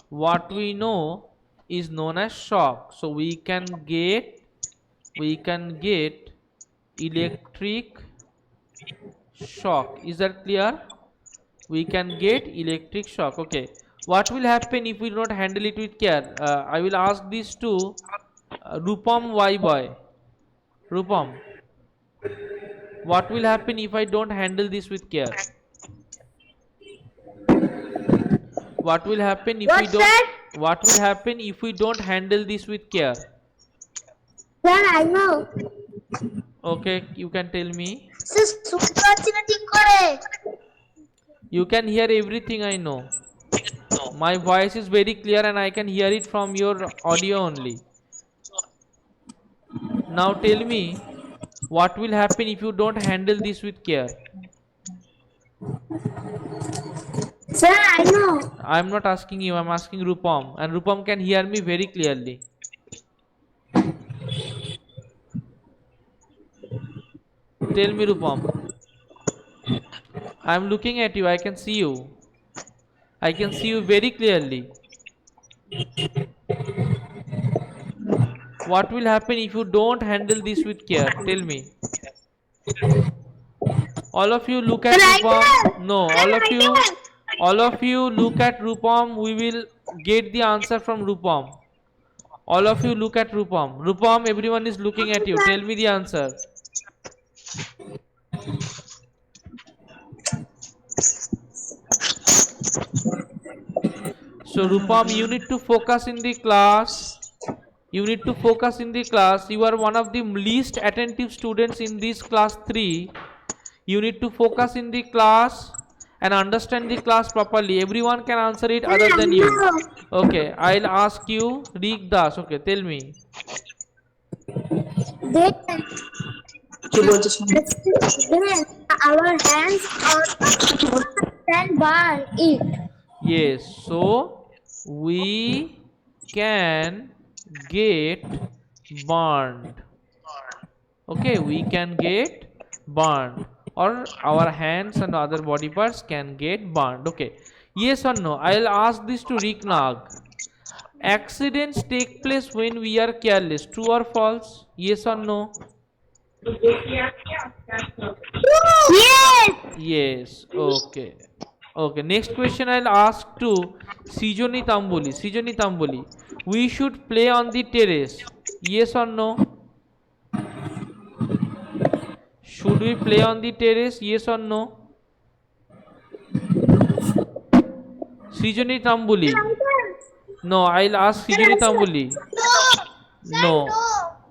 what we know is known as shock. So we can get electric shock. Is that clear? We can get electric shock. Okay, what will happen if we do not handle it with care? I will ask this to Rupam Y boy. Rupam, what will happen if I don't handle this with care? What will happen if we What's don't that? what will happen if we don't handle this with care? Sir, I know. Okay, you can tell me. Sir, শুনতে পাচ্ছি না ঠিক করে। You can hear everything, I know. My voice is very clear and I can hear it from your audio only. Now tell me, what will happen if you don't handle this with care? Sir, I know. I am not asking you, I am asking Rupam, and Rupam can hear me very clearly. Tell me, Rupam. I am looking at you, I can see you. I can see you very clearly. What will happen if you don't handle this with care? Tell me. All of you look at Rupam. No, all of you look at Rupam. We will get the answer from Rupam. All of you look at Rupam. Rupam, everyone is looking at you. Tell me the answer. So Rupam, you need to focus in the class. You need to focus in the class. You are one of the least attentive students in this class 3. You need to focus in the class and understand the class properly. Everyone can answer it other than you. Okay, I'll ask you, Rik Das. Okay, tell me. Then our hands are stand by it. Yes, so we can get burned. Okay, we can get burned, or our hands and other body parts can get burned. Okay, yes or no? I'll ask this to Rick Nag. Accidents take place when we are careless. True or false? Yes or no? Yes. Yes. Okay. Okay. Next question I'll ask to Sijoni Tamboli. Sijoni Tamboli. We should play on the terrace. Yes or no? Should we play on the terrace? Yes or no? Sijoni Tamboli. No, I'll ask Sijoni Tamboli. No.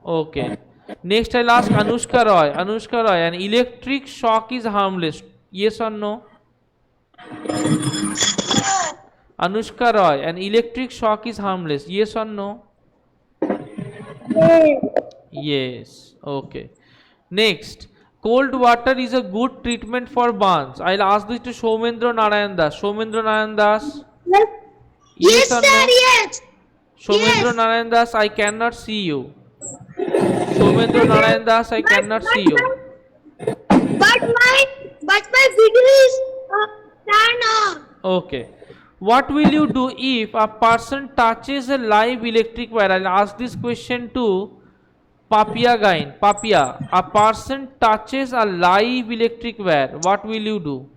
Okay. Next I'll ask Anushka Roy. Anushka Roy, an electric shock is harmless. Yes or no? Anushka Roy, an electric shock is harmless. Yes or no? Yes. Yes. Okay. Next, cold water is a good treatment for burns. I'll ask this to Shomendra Narayan Das. Shomendra Narayan Das. Yes, Yes or sir. no? Yes. Shomendra Narayan Das, I cannot see you. Shomendra Narayan Das, I cannot see you. But my video is turned on. Okay. What will you do if a person touches a live electric wire? I'll ask this question to Papia Gain. Papia, a person touches a live electric wire. What will you do?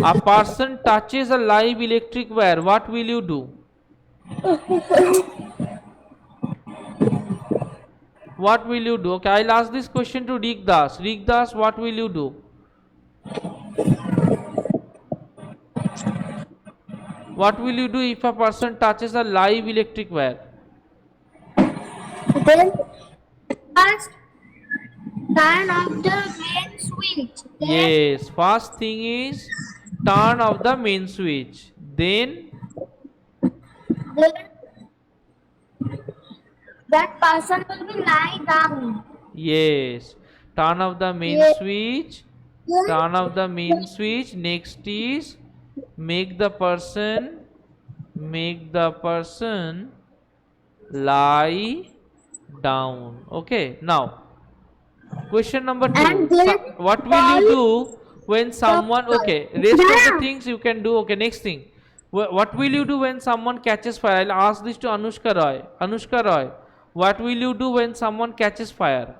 A person touches a live electric wire. What will you do? What will you do? Okay, I'll ask this question to Rik Das. Rik Das, what will you do? What will you do if a person touches a live electric wire? Then first turn off the main switch. Yes, first thing is turn off the main switch. Then That person will be lie down. yes, turn off the main switch. Turn off the main switch. Next is make the person lie down. Okay, now question number 2. And then What will you do when someone, okay, rest of the things you can do. Okay, next thing, what will you do when someone catches fire? I'll ask this to Anushka Roy. Anushka Roy, what will you do when someone catches fire?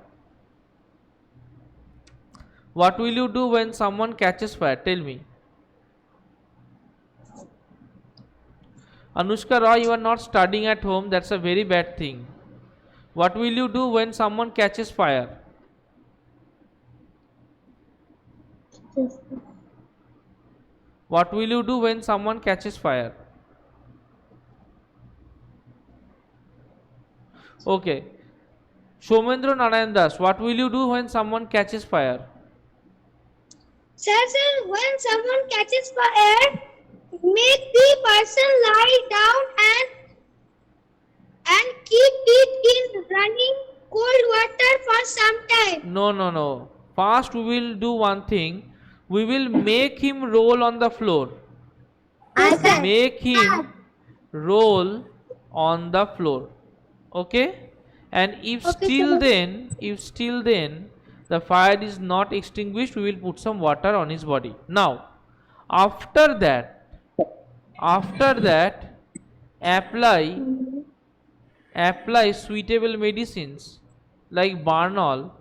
What will you do when someone catches fire? Tell me. Anushka Roy, you are not studying at home. That's a very bad thing. What will you do when someone catches fire? What will you do when someone catches fire? Okay. Shomendra Narayan Das, what will you do when someone catches fire? Sir, when someone catches fire, make the person lie down and keep it in running cold water for some time. No, no, no. First, we will do one thing. We will make him roll on the floor. Sir. Make him roll on the floor. Okay? And if Okay, still sir. then the fire is not extinguished, we will put some water on his body. Now, after that, apply suitable medicines like Barnol,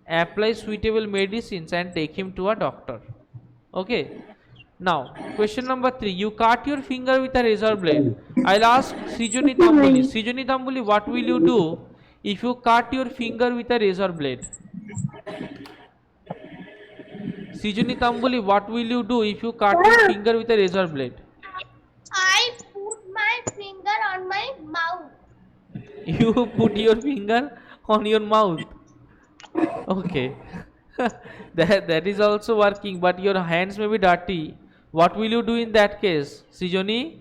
apply suitable medicines and take him to a doctor. Okay. Now, question number 3. You cut your finger with a razor blade. I'll ask Srijoni Tambuli. Srijoni Tambuli, what will you do if you cut your finger with a razor blade? Srijoni Tambuli, what will you do if you cut your finger with a razor blade? I put my finger on my mouth. You put your finger on your mouth. Okay. That is also working, but your hands may be dirty. What will you do in that case? Srijoni,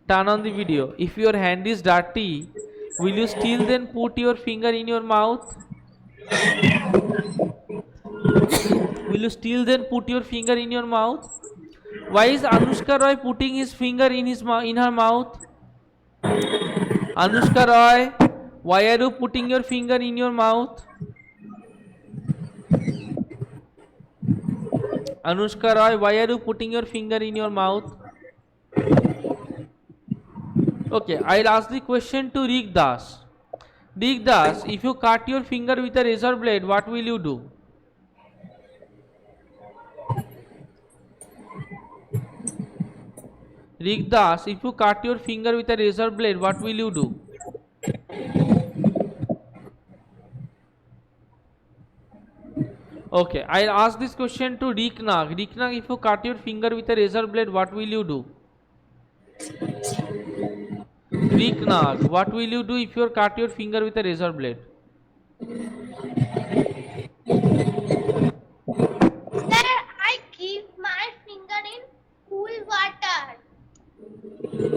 turn on the video. If your hand is dirty, will you still then put your finger in your mouth? Will you still then put your finger in your mouth? Why is Anushka Roy putting his finger in her mouth? Anushka Roy, why are you putting your finger in your mouth? Anushka Roy, why are you putting your finger in your mouth? Okay, I'll ask the question to Rik Das. Rik Das, if you cut your finger with a razor blade, what will you do? Rik Das, if you cut your finger with a razor blade, what will you do? Okay, I'll ask this question to Rik Nag. Rik Nag, if you cut your finger with a razor blade, what will you do? Rik Nag, what will you do if you cut your finger with a razor blade? Sir, I keep my finger in cool water.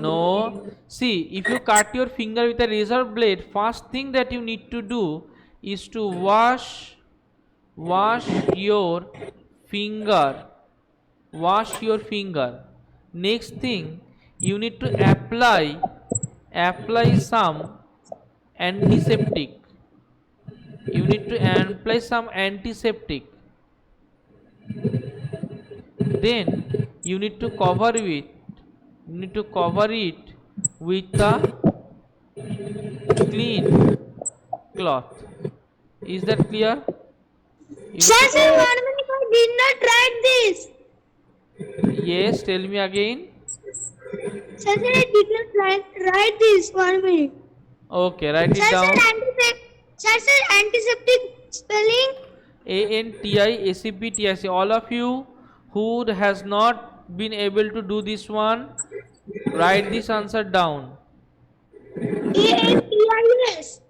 No. See, if you cut your finger with a razor blade, first thing that you need to do is to wash your finger. Wash your finger. Next thing, you need to apply some antiseptic. You need to apply some antiseptic. Then you need to cover it with a clean cloth. Is that clear? Sir, 1 minute, I did not write this. Yes, tell me again. Sir, I did not write this. 1 minute. Okay, write it down. Sir, antiseptic spelling. ANTIACPTIC. All of you who has not been able to do this one, write this answer down. ANTIS.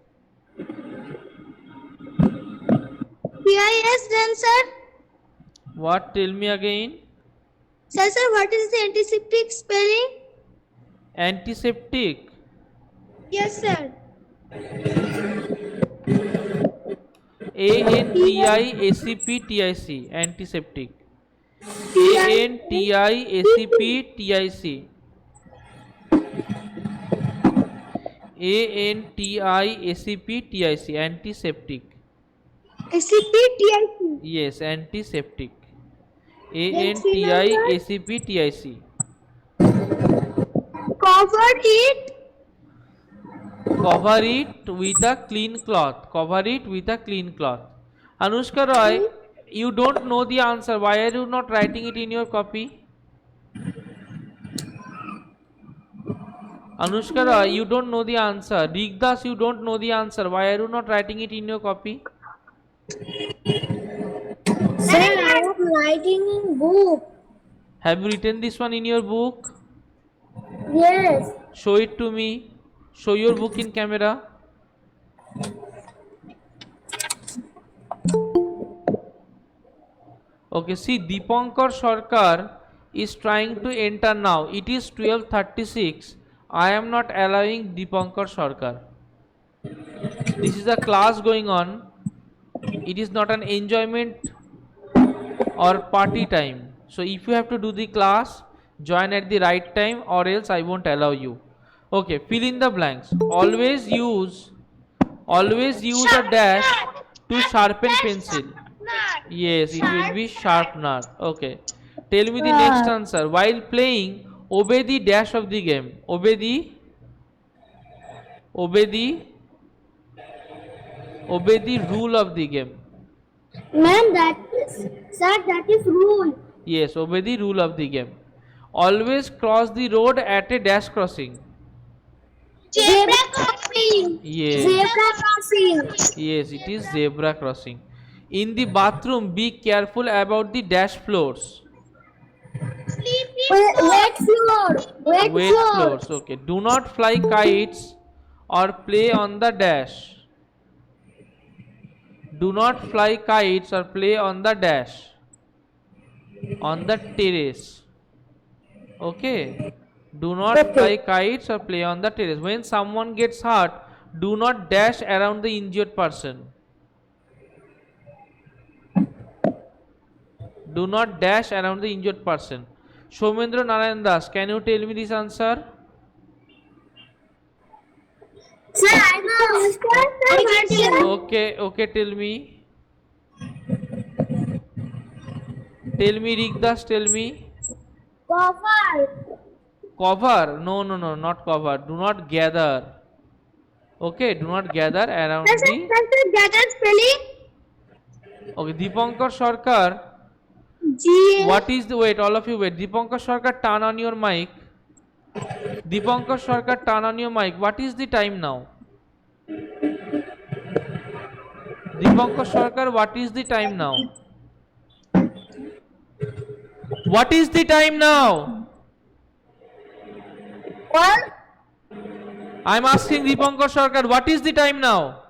PIS then, sir. What? Tell me again. Sir, what is the antiseptic spelling? Antiseptic. Yes, sir. ANTIACPTIC. Antiseptic. ANTIACPTIC. ANTIACPTIC. Antiseptic. ACPTIC. Yes, antiseptic. ANTIACPTIC. Cover it. Cover it with a clean cloth. Cover it with a clean cloth. Anushka Roy, you don't know the answer. Why are you not writing it in your copy? Anushka Roy, you don't know the answer. Rigdas, you don't know the answer. Why are you not writing it in your copy? Sir, I am writing in book. Have you written this one in your book? Yes. Show it to me. Show your book in camera. Okay, see, Deepankar Sarkar is trying to enter now. It is 12:36. I am not allowing Deepankar Sarkar. This is a class going on. It is not an enjoyment or party time. So if you have to do the class, join at the right time, or else I won't allow you. Okay, fill in the blanks. Always use a dash to sharpen pencil. Yes, it will be sharpener. Okay. Tell me the next answer. While playing, obey the dash of the game. Obey the rule of the game. Ma'am, that is rule. Yes, obey the rule of the game. Always cross the road at a dash crossing. Zebra crossing. Yes. Zebra crossing. Yes, it is zebra crossing. In the bathroom, be careful about the dash floors. Wet floor. Wet floor. Floors. Okay. Do not fly kites or play on the dash. Do not fly kites or play on the dash. On the terrace. Okay. Do not fly kites or play on the terrace. When someone gets hurt, do not dash around the injured person. Do not dash around the injured person. Shomendra Narayan Das, can you tell me this answer? Sir, I know. Okay, tell me. Tell me, Rigdas, tell me. Cover. Cover? No, not cover. Do not gather. Okay, do not gather around the. Gather spelling. Okay, Deepankar Sarkar. What is the wait? All of you wait. Deepankar Sarkar, turn on your mic. Deepankar Sarkar, turn on your mic. What is the time now? Deepankar Sarkar, what is the time now? What is the time now? What? I'm asking Deepankar Sarkar, what is the time now?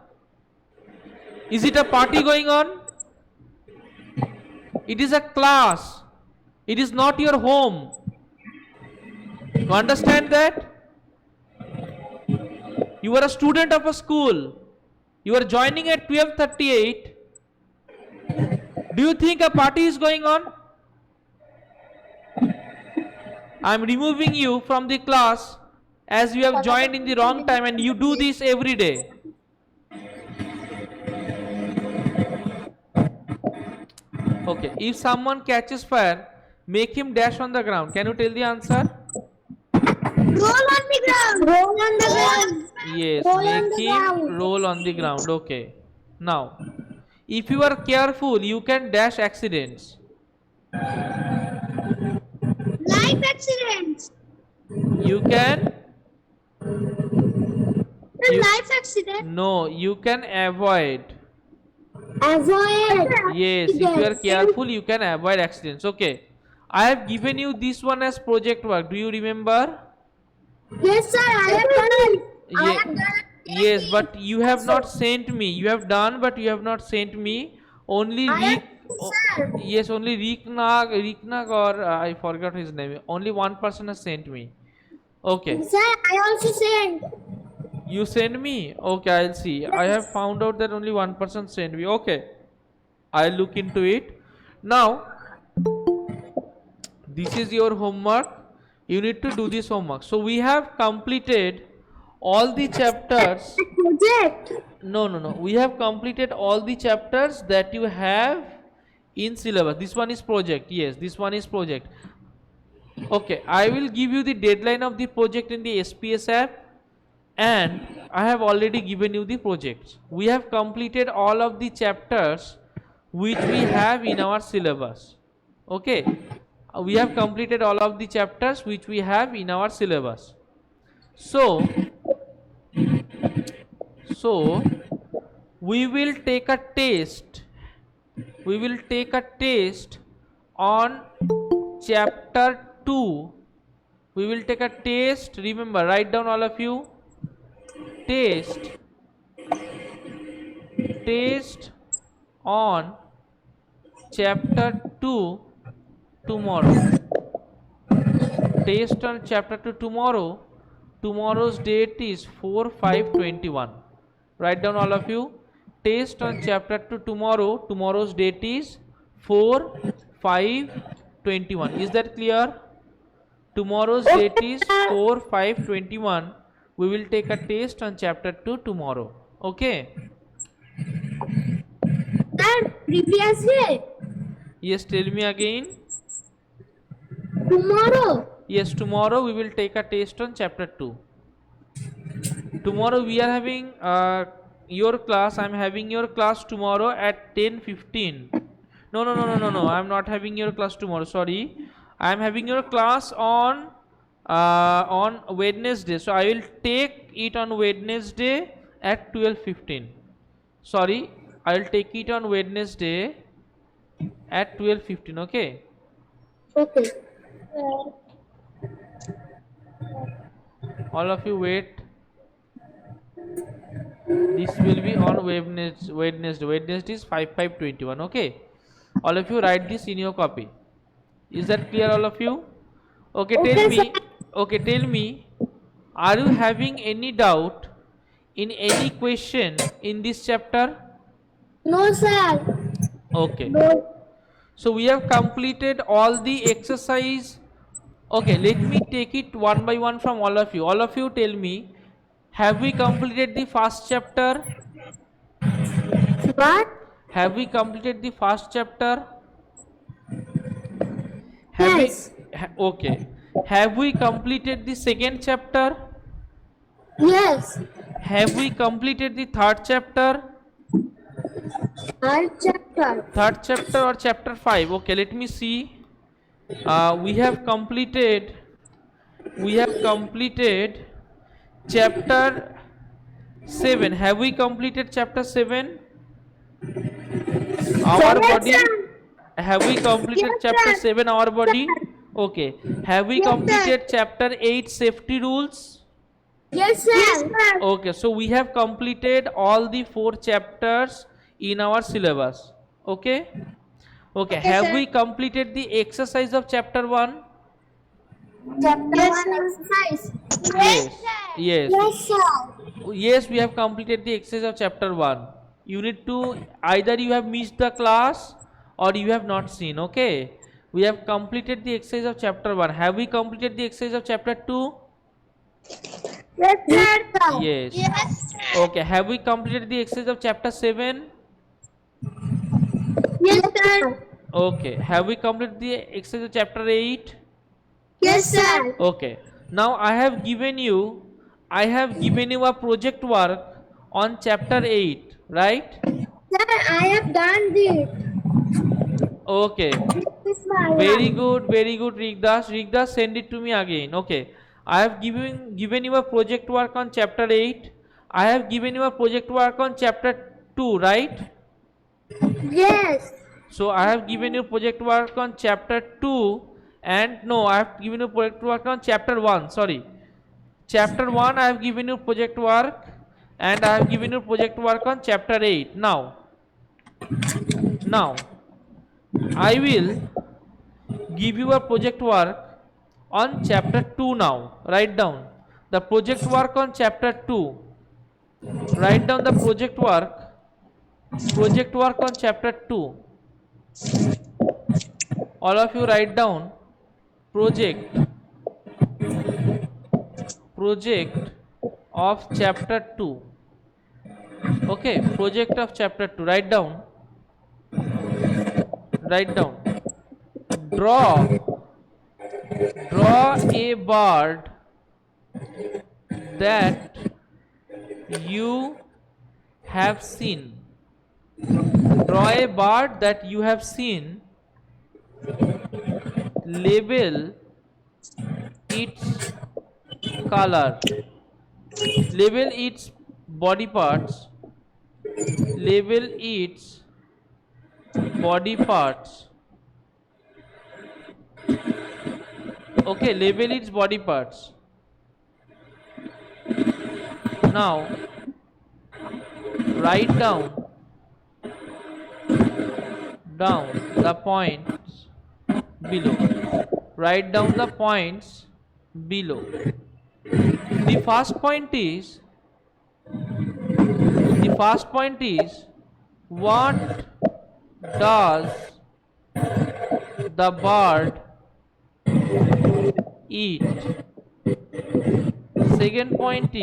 Is it a party going on? It is a class. It is not your home. You understand that? You are a student of a school. You are joining at 12:38. Do you think a party is going on? I am removing you from the class as you have joined in the wrong time, and you do this every day. Okay, if someone catches fire, make him dash on the ground. Can you tell the answer? Roll on the ground. Roll on the ground. Yes, Roll on make the him ground. roll on the ground. Okay. Now, if you are careful, you can dash accidents. Life accidents. You can. Life accident. No, you can avoid. Avoid. Yes, if you are careful, you can avoid accidents. Okay. I have given you this one as project work. Do you remember? Yes, sir. I have done. I Ye- have done. Yes, but you have not sent me. You have done, but you have not sent me. Only I have, Rick. sir. Yes, only Riknag, or I forgot his name. Only one person has sent me. Okay. Sir, I also sent. You send me? Okay, I'll see. I have found out that only one person sent me. Okay. I'll look into it. Now, this is your homework. You need to do this homework. So we have completed all the chapters. Project. No. We have completed all the chapters that you have in syllabus. This one is project. Yes, this one is project. Okay, I will give you the deadline of the project in the SPS app, and I have already given you the projects. We have completed all of the chapters which we have in our syllabus. Okay, we have completed all of the chapters which we have in our syllabus. So we will take a test. We will take a test on chapter 2. We will take a test. Remember, write down all of you. Test on chapter 2 tomorrow. Test on chapter 2 tomorrow. Tomorrow's date is 4/5/21. Write down all of you. Test on chapter 2 tomorrow. Tomorrow's date is 4/5/21. Is that clear? Tomorrow's date is 4/5/21. We will take a test on chapter 2 tomorrow. Okay? Sir, previous day. Yes, tell me again. Tomorrow. Yes, tomorrow we will take a test on chapter 2. Tomorrow we are having your class. I am having your class tomorrow at 10:15. No. I am not having your class tomorrow. Sorry. I am having your class on Wednesday. So I will take it on Wednesday at 12:15. Sorry, I will take it on Wednesday at 12:15. Okay. Okay. All of you wait. This will be on Wednesday. Wednesday is 5/5/21. Okay. All of you write this in your copy. Is that clear, all of you? Okay, tell me. Okay, tell me. Are you having any doubt in any question in this chapter? No, sir. Okay. No. So we have completed all the exercise. Okay, let me take it one by one from all of you. All of you tell me, have we completed the first chapter? What? Have we completed the first chapter? Yes. Okay. Have we completed the second chapter? Yes. Have we completed the third chapter? Third chapter. Third chapter or chapter 5? Okay, let me see. We have completed chapter 7. Have we completed chapter 7? Our body. Have we completed chapter 7, our body? Okay. Have we completed chapter 8, safety rules? Yes, sir. Okay, so we have completed all the 4 chapters in our syllabus. Okay. Okay, have we completed the exercise of chapter 1? Chapter 1 exercise. Yes. Yes, sir. Yes, we have completed the exercise of chapter 1. You need to, either you have missed the class or you have not seen. Okay. We have completed the exercise of chapter 1. Have we completed the exercise of chapter 2? Yes, sir. Yes. Okay, have we completed the exercise of chapter 7? Yes, sir. Okay, have we completed the exercise of chapter 8? Yes, sir. Okay, now I have given you a project work on chapter 8, right? Sir, I have done it. Okay, very good, Rigdas. Rigdas, send it to me again. Okay, I have given you a project work on chapter 8. I have given you a project work on chapter 2, right? Yes. So I have given you project work on chapter 2, and no, I have given you project work on chapter 1. Sorry, chapter 1 I have given you project work, and I have given you project work on chapter 8. Now I will give you a project work on chapter 2 now. Write down the project work on chapter 2. Write down the project work on chapter 2. All of you write down project of chapter 2. Okay, project of chapter 2. Write down Write down. Draw a bird that you have seen. Draw a bird that you have seen. Label its color. Label its body parts. Label its body parts. Okay, label its body parts. Now write down the points below. Write down the points below. The first point is what does the bird eat? Second point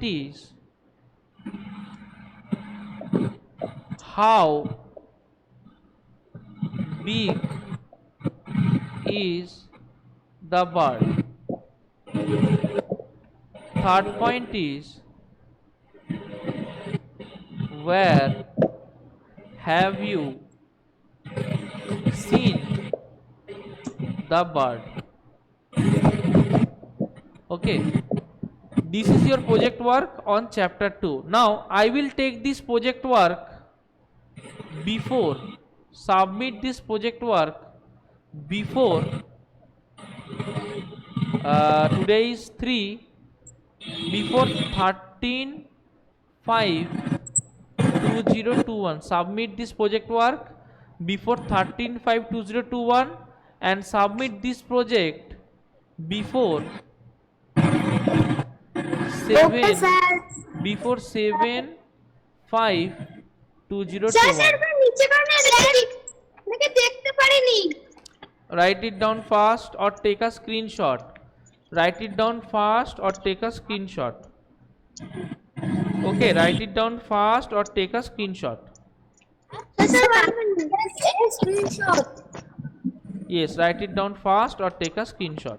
is how big is the bird? Third point is where have you seen the bird? Okay, this is your project work on chapter 2. Now I will take this project work before submit this project work before today is 3, before 13/5/2021. Submit this project work before 13/5/2021 and submit this project before 7/5/2021. Write it down fast or take a screenshot. Write it down fast or take a screenshot. Okay, write it down fast or take a screenshot. Yes, write it down fast or take a screenshot.